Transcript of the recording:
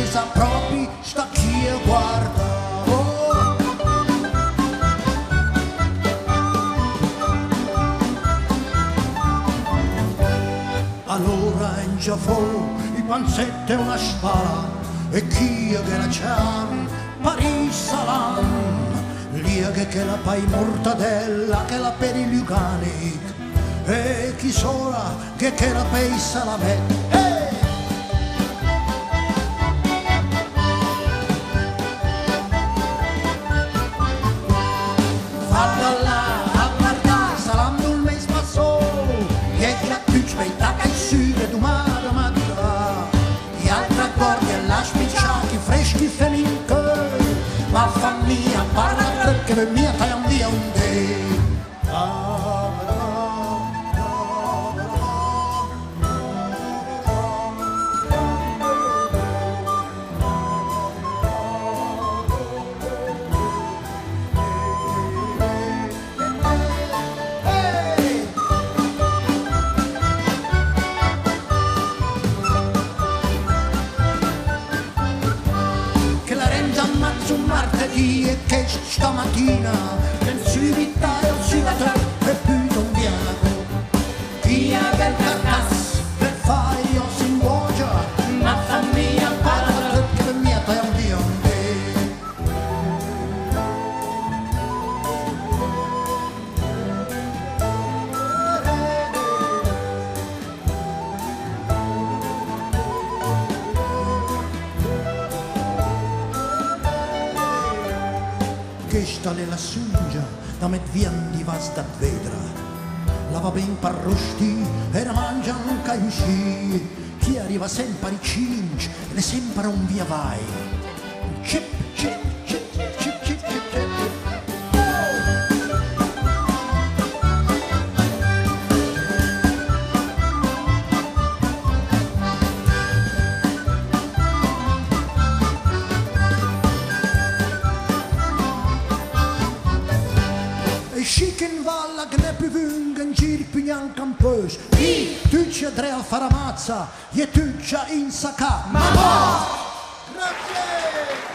mesa proprio sta chi e guarda. Oh. Allora in giafò i panzetti e una spara e chi è che la c'han Paris salam. Lieghe che la pai mortadella, che la per i lucani, e chi sola che la pai salame. Falla là, a guardare, salam non mi spazzò, e già più spettacca e sulle domani mattina, gli altri accordi e la spicciati freschi feniche. Ma famiglia parla perché per mia tagliam via un day. Un martedì e che stamattina nel civitario si va e più un bianco via del carcas per fare io si invocia ma famiglia parla che per mia è un via un che sta nella sungia da met vien di vas da vedra lava ben parrosti e la mangia un causci chi arriva sempre i cinci e ne sempre un via vai chip chip chip chip chip chip chip. Schicken valla gneppi vungen girpi neanche un pös. Tuccia tre a fare mazza, e tuccia in sacca. Mamma! Grazie!